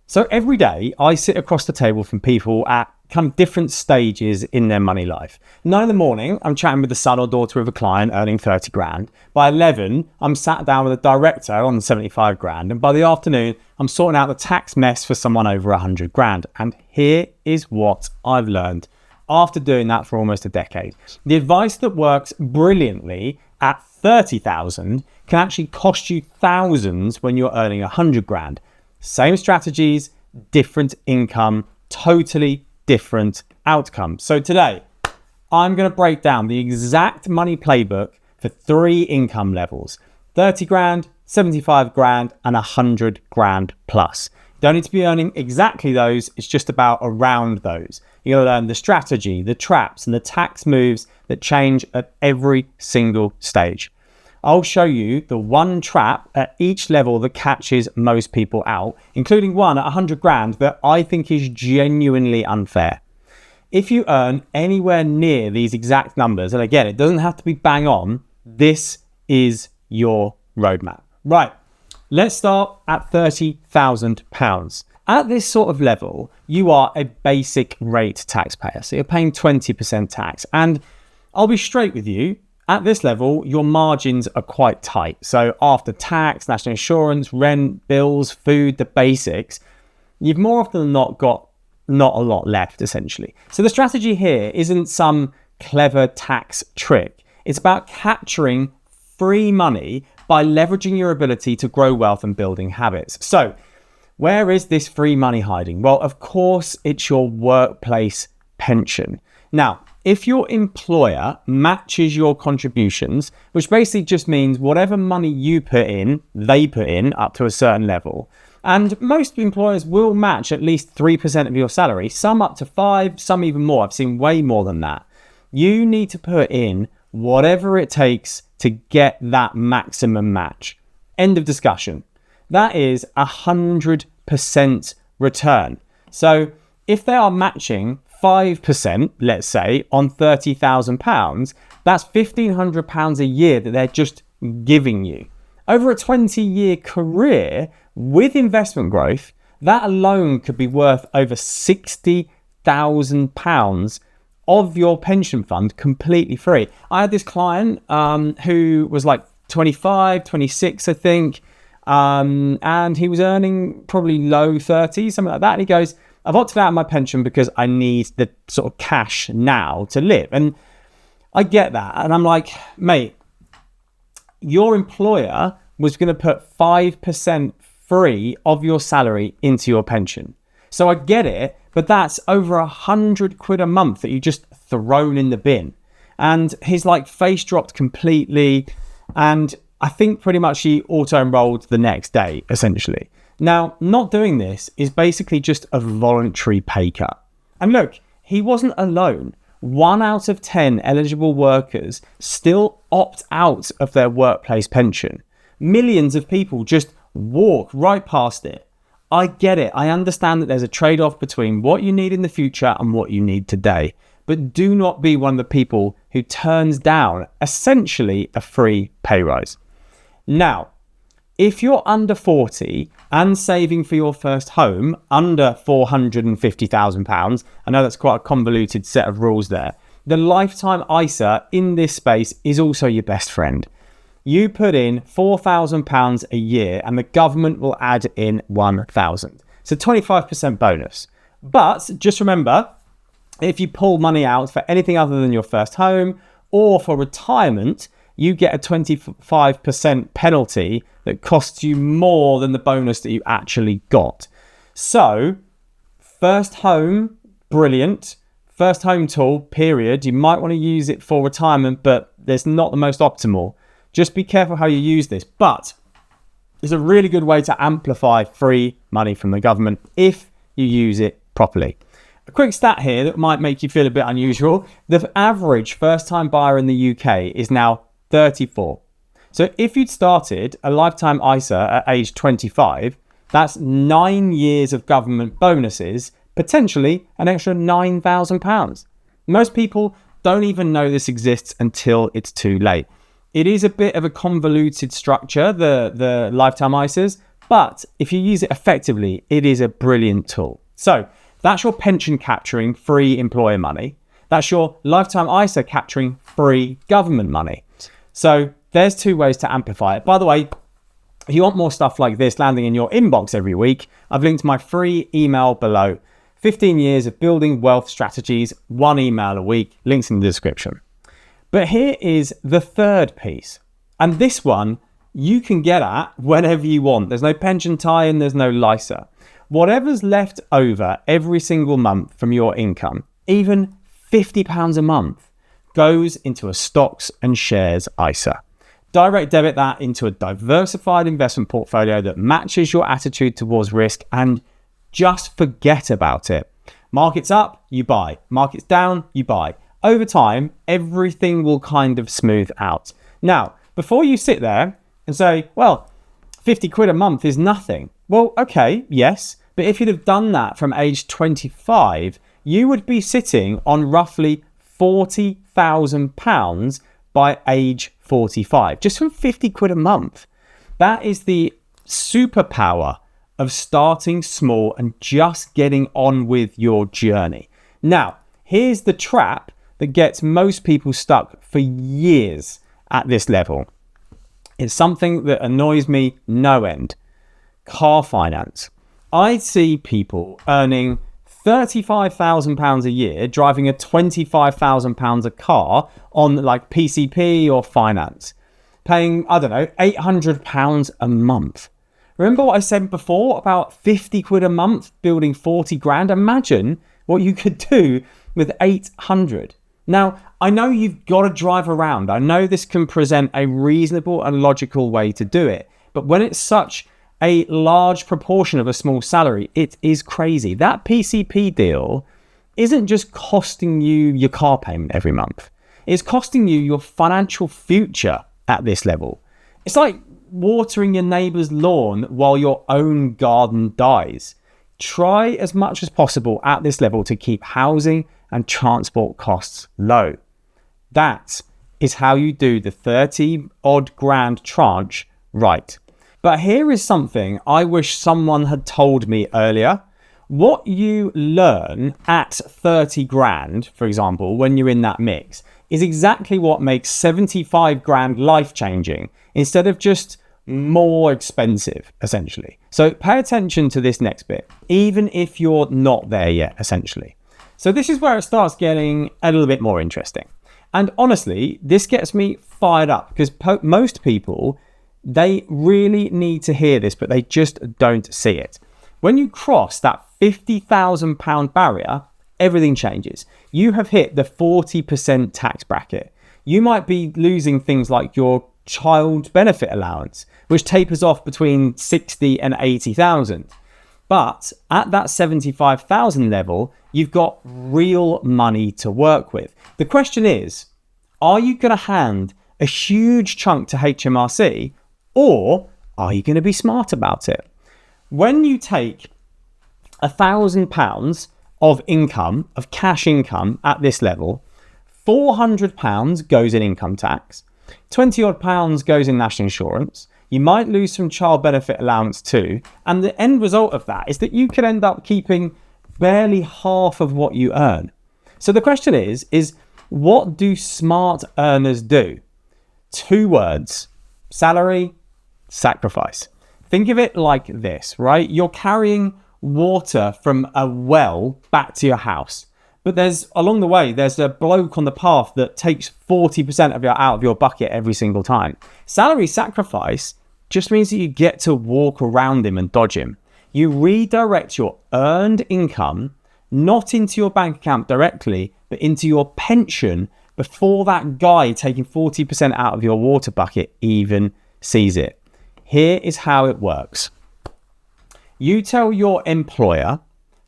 So every day I sit across the table from people at kind of different stages in their money life. 9 in the morning, I'm chatting with the son or daughter of a client earning 30 grand. By 11, I'm sat down with a director on 75 grand. And by the afternoon, I'm sorting out the tax mess for someone over 100 grand. And here is what I've learned after doing that for almost a decade. The advice that works brilliantly at 30,000 can actually cost you thousands when you're earning 100 grand. Same strategies, different income, totally different outcome. So today, I'm going to break down the exact money playbook for 3 income levels: 30 grand, 75 grand, and 100 grand plus. You don't need to be earning exactly those, it's just about around those. You're going to learn the strategy, the traps, and the tax moves that change at every single stage. I'll show you the one trap at each level that catches most people out, including one at 100 grand that I think is genuinely unfair. If you earn anywhere near these exact numbers, and again, it doesn't have to be bang on, this is your roadmap. Right, let's start at £30,000. At this sort of level, you are a basic rate taxpayer, so you're paying 20% tax. And I'll be straight with you, at this level, your margins are quite tight. So after tax, national insurance, rent, bills, food, the basics, you've more often than not got not a lot left, essentially. So the strategy here isn't some clever tax trick. It's about capturing free money by leveraging your ability to grow wealth and building habits. So where is this free money hiding? Well, of course, it's your workplace pension. Now, if your employer matches your contributions, which basically just means whatever money you put in, they put in up to a certain level. And most employers will match at least 3% of your salary, some up to 5%, some even more. I've seen way more than that. You need to put in whatever it takes to get that maximum match. End of discussion. That is 100% return. So if they are matching 5%, let's say, on £30,000, that's £1,500 a year that they're just giving you. Over a 20-year career with investment growth, that alone could be worth over £60,000 of your pension fund completely free. I had this client who was like 25, 26, I think, and he was earning probably low 30s, something like that. And he goes, I've opted out of my pension because I need the sort of cash now to live. And I get that. And I'm like, mate, your employer was going to put 5% free of your salary into your pension. So I get it, but that's over 100 quid a month that you just thrown in the bin. And his like face dropped completely. And I think pretty much he auto-enrolled the next day, essentially. Now, not doing this is basically just a voluntary pay cut. And look, he wasn't alone. 1 out of 10 eligible workers still opt out of their workplace pension. Millions of people just walk right past it. I get it. I understand that there's a trade-off between what you need in the future and what you need today. But do not be one of the people who turns down essentially a free pay rise. Now, if you're under 40 and saving for your first home under £450,000, I know that's quite a convoluted set of rules there, the lifetime ISA in this space is also your best friend. You put in £4,000 a year and the government will add in £1,000. So 25% bonus. But just remember, if you pull money out for anything other than your first home or for retirement, you get a 25% penalty that costs you more than the bonus that you actually got. So, first home, brilliant. First home tool, period. You might want to use it for retirement, but it's not the most optimal. Just be careful how you use this. But it's a really good way to amplify free money from the government if you use it properly. A quick stat here that might make you feel a bit unusual. The average first-time buyer in the UK is now 34. So if you'd started a lifetime ISA at age 25, that's 9 years of government bonuses, potentially an extra £9,000. Most people don't even know this exists until it's too late. It is a bit of a convoluted structure, the lifetime ISAs, But if you use it effectively, it is a brilliant tool. So that's your pension capturing free employer money. That's your lifetime ISA capturing free government money. So there's two ways to amplify it. By the way, if you want more stuff like this landing in your inbox every week, I've linked my free email below. 15 years of building wealth strategies, 1 email a week, links in the description. But here is the third piece. And this one you can get at whenever you want. There's no pension tie-in, there's no LISA. Whatever's left over every single month from your income, even £50 a month, goes into a stocks and shares ISA. Direct debit that into a diversified investment portfolio that matches your attitude towards risk, and just forget about it. Markets up, you buy. Markets down, you buy. Over time, everything will kind of smooth out. Now, before you sit there and say, well, 50 quid a month is nothing. Well, okay, yes. But if you'd have done that from age 25, you would be sitting on roughly £40,000 by age 45, just from 50 quid a month. That is the superpower of starting small and just getting on with your journey. Now, here's the trap that gets most people stuck for years at this level. It's something that annoys me no end. Car finance. I see people earning £35,000 a year driving a £25,000 a car on like PCP or finance, paying, I don't know, £800 a month. Remember what I said before about 50 quid a month building 40 grand? Imagine what you could do with 800. Now, I know you've got to drive around. I know this can present a reasonable and logical way to do it. But when it's such a large proportion of a small salary, it is crazy. That PCP deal isn't just costing you your car payment every month. It's costing you your financial future at this level. It's like watering your neighbour's lawn while your own garden dies. Try as much as possible at this level to keep housing and transport costs low. That is how you do the 30 odd grand tranche right. But here is something I wish someone had told me earlier. What you learn at 30 grand, for example, when you're in that mix, is exactly what makes 75 grand life-changing instead of just more expensive, essentially. So pay attention to this next bit, even if you're not there yet, essentially. So this is where it starts getting a little bit more interesting. And honestly, this gets me fired up because most people, they really need to hear this, but they just don't see it. When you cross that £50,000 barrier, everything changes. You have hit the 40% tax bracket. You might be losing things like your child benefit allowance, which tapers off between 60 and 80,000. But at that 75,000 level, you've got real money to work with. The question is, are you going to hand a huge chunk to HMRC, or are you going to be smart about it? When you take £1,000 of income, of cash income at this level, £400 goes in income tax, 20 odd pounds goes in national insurance. You might lose some child benefit allowance too. And the end result of that is that you could end up keeping barely half of what you earn. So the question is what do smart earners do? 2 words: salary, sacrifice. Think of it like this, right? You're carrying water from a well back to your house. But along the way, there's a bloke on the path that takes 40% out of your bucket every single time. Salary sacrifice just means that you get to walk around him and dodge him. You redirect your earned income, not into your bank account directly, but into your pension before that guy taking 40% out of your water bucket even sees it. Here is how it works. You tell your employer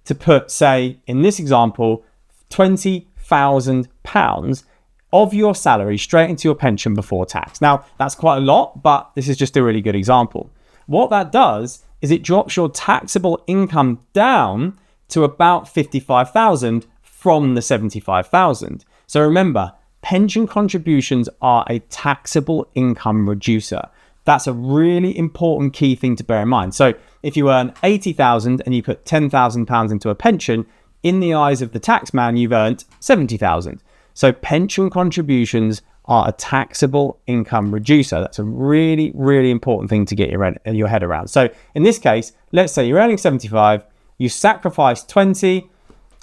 to put, say, in this example, £20,000 of your salary straight into your pension before tax. Now, that's quite a lot, but this is just a really good example. What that does is it drops your taxable income down to about 55,000 from the 75,000. So remember, pension contributions are a taxable income reducer. That's a really important key thing to bear in mind. So if you earn 80,000 and you put 10,000 pounds into a pension, in the eyes of the tax man, you've earned 70,000. So pension contributions are a taxable income reducer. That's a really, really important thing to get your head around. So in this case, let's say you're earning 75, you sacrifice 20.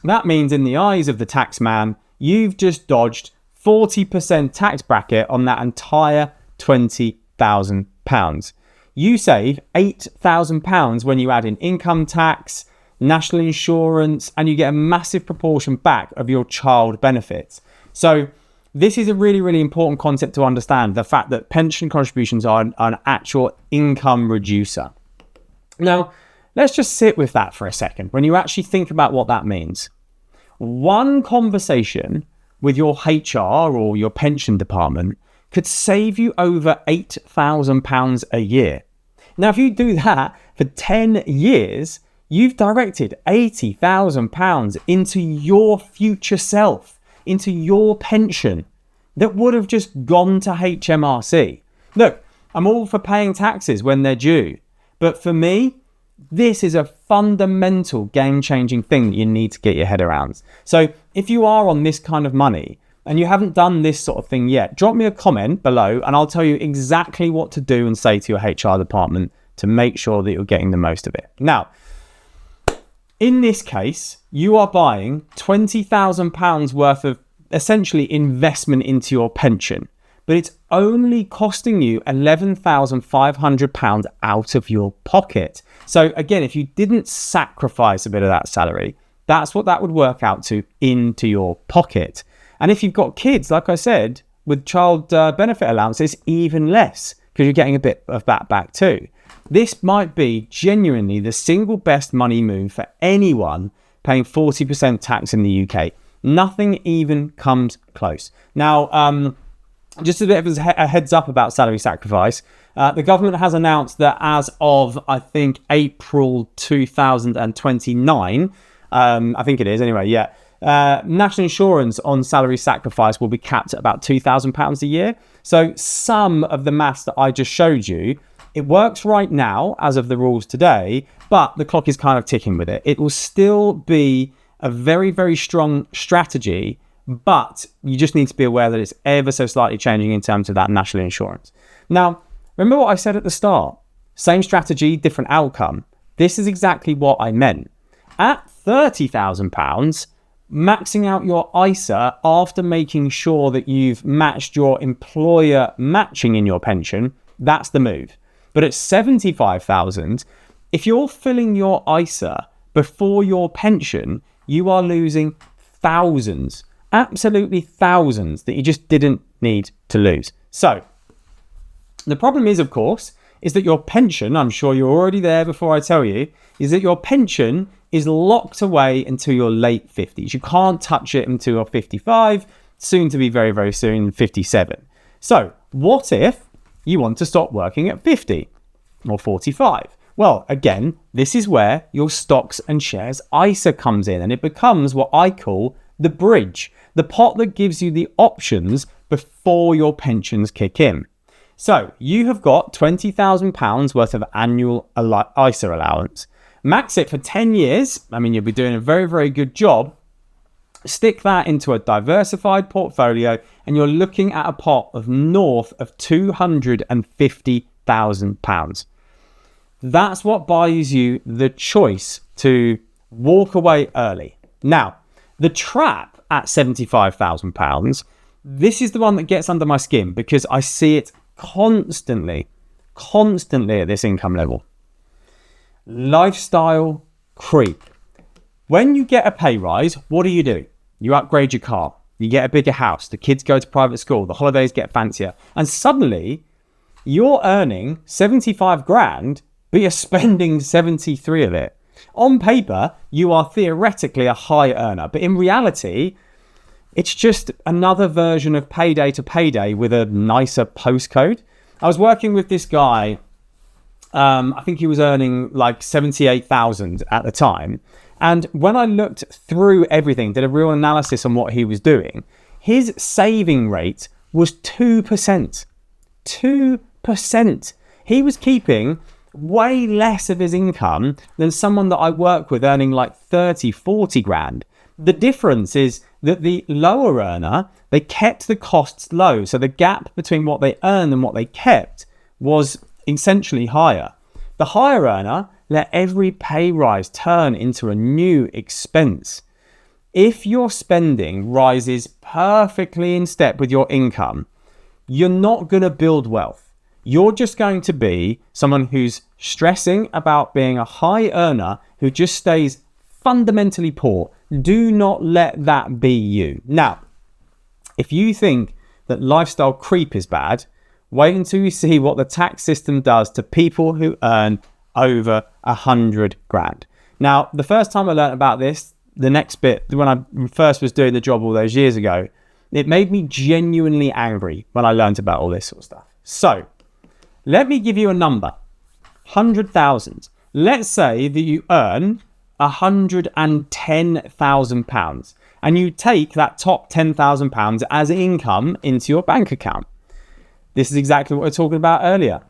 That means in the eyes of the tax man, you've just dodged 40% tax bracket on that entire £20,000. You save £8,000 when you add in income tax, national insurance, and you get a massive proportion back of your child benefits. So this is a really, really important concept to understand, the fact that pension contributions are an actual income reducer. Now, let's just sit with that for a second when you actually think about what that means. One conversation with your HR or your pension department could save you over £8,000 a year. Now, if you do that for 10 years, you've directed £80,000 into your future self, into your pension that would have just gone to HMRC. Look, I'm all for paying taxes when they're due, but for me, this is a fundamental game-changing thing that you need to get your head around. So if you are on this kind of money and you haven't done this sort of thing yet, drop me a comment below and I'll tell you exactly what to do and say to your HR department to make sure that you're getting the most of it. Now, in this case, you are buying £20,000 worth of essentially investment into your pension, but it's only costing you £11,500 out of your pocket. So again, if you didn't sacrifice a bit of that salary, that's what that would work out to into your pocket. And if you've got kids, like I said, with child benefit allowances, even less, because you're getting a bit of that back too. This might be genuinely the single best money move for anyone paying 40% tax in the UK. Nothing even comes close. Now, just a bit of a heads up about salary sacrifice. The government has announced that as of, I think, April 2029, I think it is anyway, yeah, national insurance on salary sacrifice will be capped at about £2,000 a year. So some of the maths that I just showed you, it works right now as of the rules today, but the clock is kind of ticking with it. It will still be a very, very strong strategy, but you just need to be aware that it's ever so slightly changing in terms of that national insurance. Now, remember what I said at the start? Same strategy, different outcome. This is exactly what I meant. At £30,000, maxing out your ISA after making sure that you've matched your employer matching in your pension, that's the move. But at 75,000, if you're filling your ISA before your pension, you are losing thousands, absolutely thousands that you just didn't need to lose. So the problem is, of course, is that your pension, I'm sure you're already there before I tell you, is that your pension is locked away until your late 50s. You can't touch it until you're 55, soon to be very, very soon, 57. So what if you want to stop working at 50 or 45? Well, again, this is where your stocks and shares ISA comes in, and it becomes what I call the bridge, the pot that gives you the options before your pensions kick in. So you have got £20,000 worth of annual ISA allowance. Max it for 10 years. I mean, you'll be doing a very, very good job. Stick that into a diversified portfolio and you're looking at a pot of north of £250,000. That's what buys you the choice to walk away early. Now, the trap at £75,000, this is the one that gets under my skin because I see it constantly at this income level. Lifestyle creep. When you get a pay rise, what do? You upgrade your car, you get a bigger house, the kids go to private school, the holidays get fancier, and suddenly you're earning 75 grand, but you're spending 73 of it. On paper, you are theoretically a high earner, but in reality, it's just another version of payday to payday with a nicer postcode. I was working with this guy, I think he was earning like 78,000 at the time. And when I looked through everything, did a real analysis on what he was doing, his saving rate was 2%. 2%. He was keeping way less of his income than someone that I work with earning like 30, 40 grand. The difference is that the lower earner, they kept the costs low. So the gap between what they earned and what they kept was essentially higher. The higher earner let every pay rise turn into a new expense. If your spending rises perfectly in step with your income, you're not going to build wealth. You're just going to be someone who's stressing about being a high earner who just stays fundamentally poor. Do not let that be you. Now, if you think that lifestyle creep is bad, wait until you see what the tax system does to people who earn over 100 grand. Now, the first time I learned about this, the next bit, when I first was doing the job all those years ago, it made me genuinely angry when I learned about all this sort of stuff. So, let me give you a number. 100,000. Let's say that you earn £110,000 and you take that top £10,000 as income into your bank account. This is exactly what we were talking about earlier.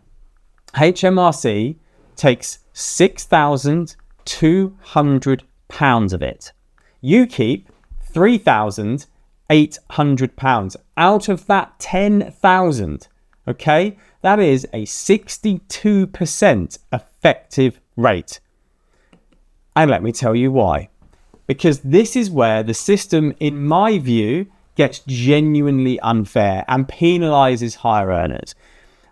HMRC takes £6,200 of it. You keep £3,800 out of that 10,000. Okay, that is a 62% effective rate. And let me tell you why. Because this is where the system, in my view, gets genuinely unfair and penalises higher earners.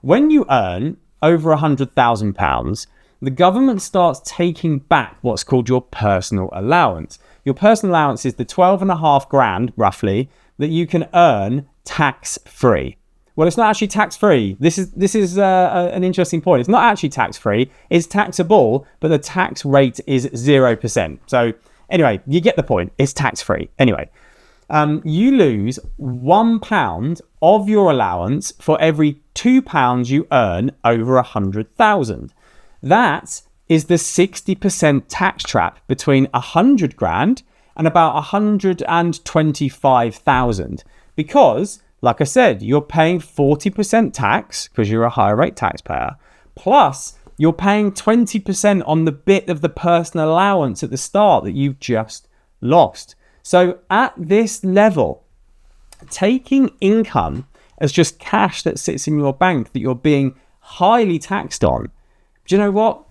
When you earn over £100,000, the government starts taking back what's called your personal allowance. Your personal allowance is the 12.5 grand, roughly, that you can earn tax-free. Well, it's not actually tax-free. This is an interesting point. It's not actually tax-free. It's taxable, but the tax rate is 0%. So anyway, you get the point. It's tax-free. Anyway, you lose £1 of your allowance for every £2 you earn over 100,000. That is the 60% tax trap between 100 grand and about 125,000. Because, like I said, you're paying 40% tax because you're a higher rate taxpayer. Plus, you're paying 20% on the bit of the personal allowance at the start that you've just lost. So at this level, taking income as just cash that sits in your bank that you're being highly taxed on, do you know what?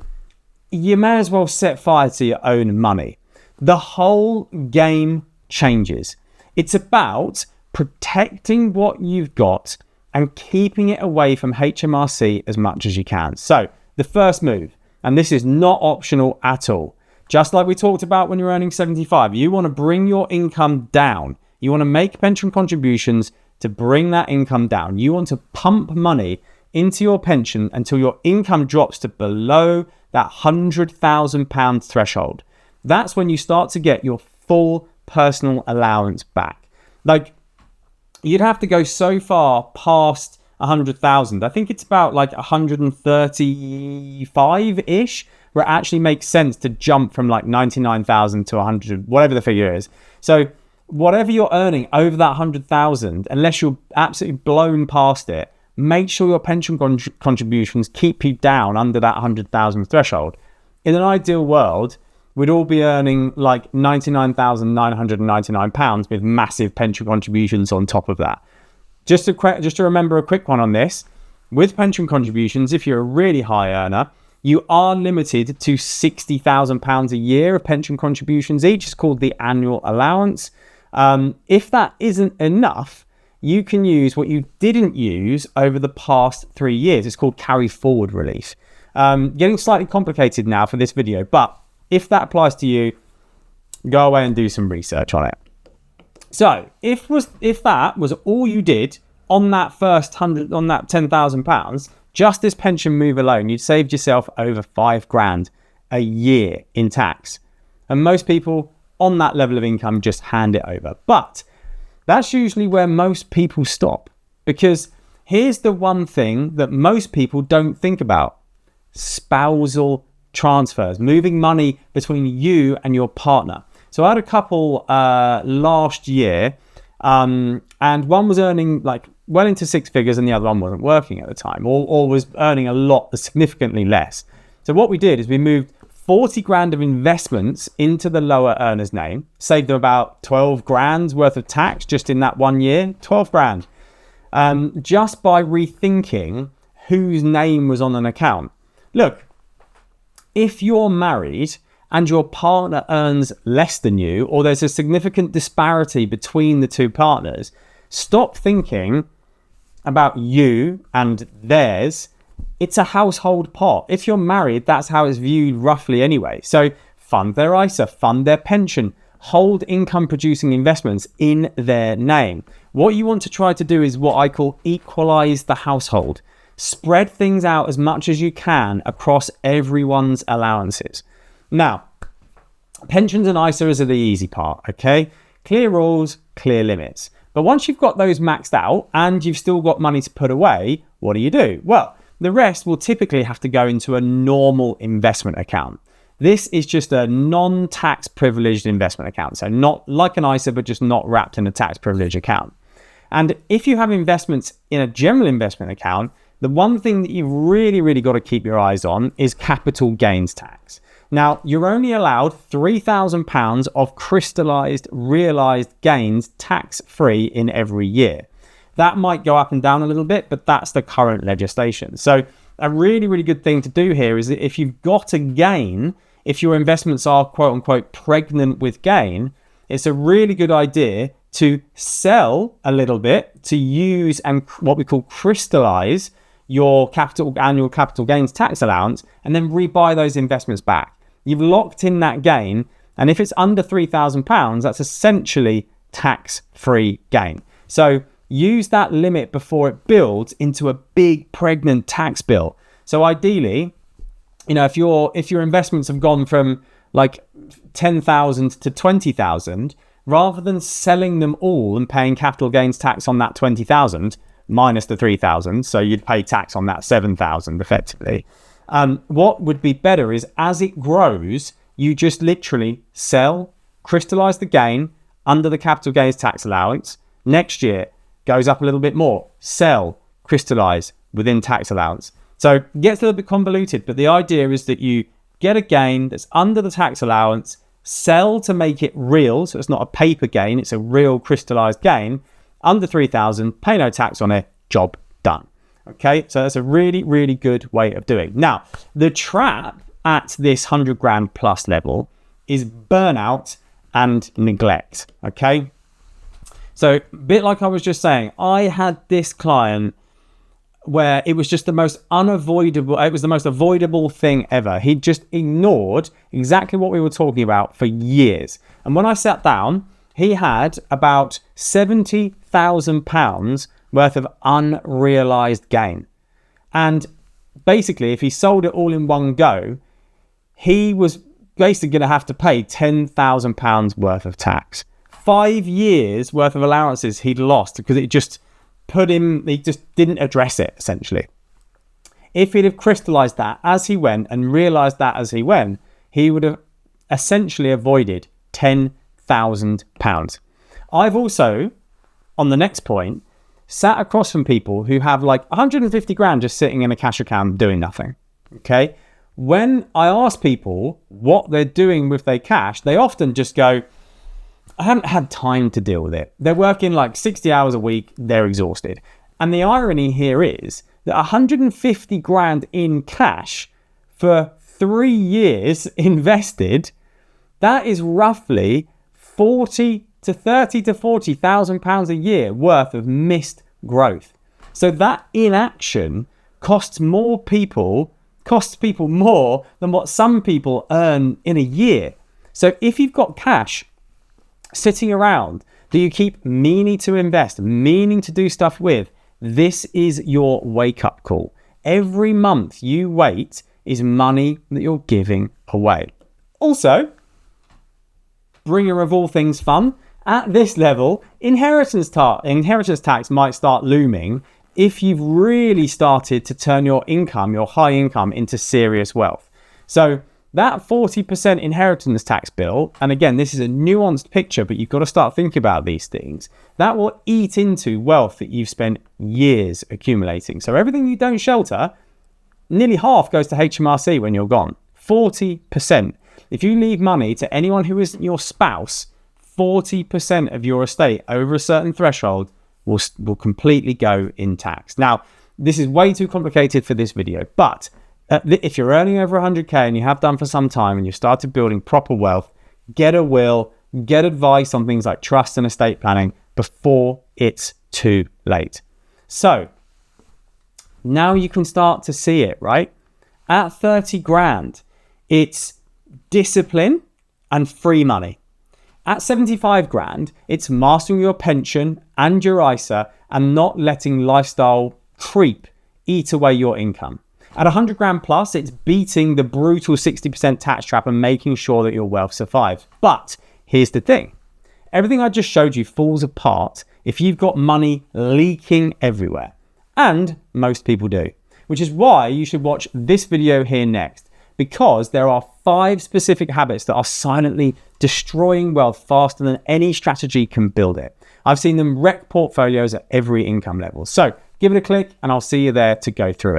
You may as well set fire to your own money. The whole game changes. It's about protecting what you've got and keeping it away from HMRC as much as you can. So the first move, and this is not optional at all, just like we talked about when you're earning 75, you want to bring your income down. You want to make pension contributions to bring that income down. You want to pump money into your pension until your income drops to below that £100,000 threshold. That's when you start to get your full personal allowance back. Like, you'd have to go so far past 100,000. I think it's about like 135-ish, where it actually makes sense to jump from like 99,000 to 100, whatever the figure is. So whatever you're earning over that 100,000, unless you're absolutely blown past it, make sure your pension contributions keep you down under that 100,000 threshold. In an ideal world, we'd all be earning like £99,999 with massive pension contributions on top of that. Just to remember a quick one on this, with pension contributions, if you're a really high earner, you are limited to £60,000 a year of pension contributions each. It's called the annual allowance. If that isn't enough, you can use what you didn't use over the past 3 years. It's called carry forward relief. Getting slightly complicated now for this video, but if that applies to you, go away and do some research on it. So if that was all you did on that first £10,000, just this pension move alone, you'd saved yourself over 5 grand a year in tax. And most people on that level of income just hand it over. But that's usually where most people stop, because here's the one thing that most people don't think about: spousal transfers, moving money between you and your partner. So I had a couple last year, And one was earning like well into six figures and the other one wasn't working at the time, or was earning significantly less. So what we did is we moved 40 grand of investments into the lower earner's name, saved them about 12 grand's worth of tax just in that 1 year, 12 grand, just by rethinking whose name was on an account. Look, if you're married and your partner earns less than you, or there's a significant disparity between the two partners, stop thinking about you and theirs. It's a household pot. If you're married, that's how it's viewed roughly anyway. So fund their ISA, fund their pension, hold income producing investments in their name. What you want to try to do is what I call equalize the household. Spread things out as much as you can across everyone's allowances. Now, pensions and ISAs are the easy part, okay? Clear rules, clear limits. But once you've got those maxed out and you've still got money to put away, what do? Well, the rest will typically have to go into a normal investment account. This is just a non-tax privileged investment account. So not like an ISA, but just not wrapped in a tax privilege account. And if you have investments in a general investment account, the one thing that you've really got to keep your eyes on is capital gains tax. Now, you're only allowed £3,000 of crystallized realized gains tax-free in every year. That might go up and down a little bit, but that's the current legislation. So a really good thing to do here is that if you've got a gain, if your investments are quote unquote pregnant with gain, it's a really good idea to sell a little bit to use and what we call crystallize your annual capital gains tax allowance and then rebuy those investments back. You've locked in that gain, and if it's under £3,000, that's essentially tax-free gain. So use that limit before it builds into a big pregnant tax bill. So ideally, if your investments have gone from like 10,000 to 20,000, rather than selling them all and paying capital gains tax on that 20,000 minus the 3,000, so you'd pay tax on that 7,000 effectively. What would be better is as it grows, you just literally sell, crystallize the gain under the capital gains tax allowance. Next year goes up a little bit more, sell, crystallize within tax allowance. So it gets a little bit convoluted, but the idea is that you get a gain that's under the tax allowance, sell to make it real. So it's not a paper gain, it's a real crystallized gain under 3,000, pay no tax on it, job done. Okay, so that's a really good way of doing. Now, the trap at this 100 grand plus level is burnout and neglect. Okay, so a bit like I was just saying, I had this client where it was just the most avoidable thing ever. He just ignored exactly what we were talking about for years. And when I sat down, he had about £70,000 worth of unrealized gain. And basically, if he sold it all in one go, he was basically going to have to pay £10,000 worth of tax. 5 years worth of allowances he'd lost because he just didn't address it, essentially. If he'd have crystallized that as he went and realized that as he went, he would have essentially avoided £10,000. I've also, on the next point, sat across from people who have like 150 grand just sitting in a cash account doing nothing. Okay. When I ask people what they're doing with their cash, they often just go, I haven't had time to deal with it. They're working like 60 hours a week. They're exhausted. And the irony here is that 150 grand in cash for 3 years invested, that is roughly 40 to 30 to 40,000 pounds a year worth of missed growth. So that inaction costs people more than what some people earn in a year. So if you've got cash sitting around that you keep meaning to invest, meaning to do stuff with, this is your wake-up call. Every month you wait is money that you're giving away. Also, bringer of all things fun, at this level, inheritance tax might start looming if you've really started to turn your income, your high income, into serious wealth. So that 40% inheritance tax bill, and again, this is a nuanced picture, but you've got to start thinking about these things, that will eat into wealth that you've spent years accumulating. So everything you don't shelter, nearly half goes to HMRC when you're gone. 40%. If you leave money to anyone who isn't your spouse, 40% of your estate over a certain threshold will completely go in tax. Now, this is way too complicated for this video, but if you're earning over 100K and you have done for some time and you started building proper wealth, get a will, get advice on things like trust and estate planning before it's too late. So now you can start to see it, right? At 30 grand, it's discipline and free money. At 75 grand, it's mastering your pension and your ISA and not letting lifestyle creep eat away your income. At 100 grand plus, it's beating the brutal 60% tax trap and making sure that your wealth survives. But here's the thing. Everything I just showed you falls apart if you've got money leaking everywhere. And most people do. Which is why you should watch this video here next. Because there are 5 specific habits that are silently destroying wealth faster than any strategy can build it. I've seen them wreck portfolios at every income level. So give it a click and I'll see you there to go through it.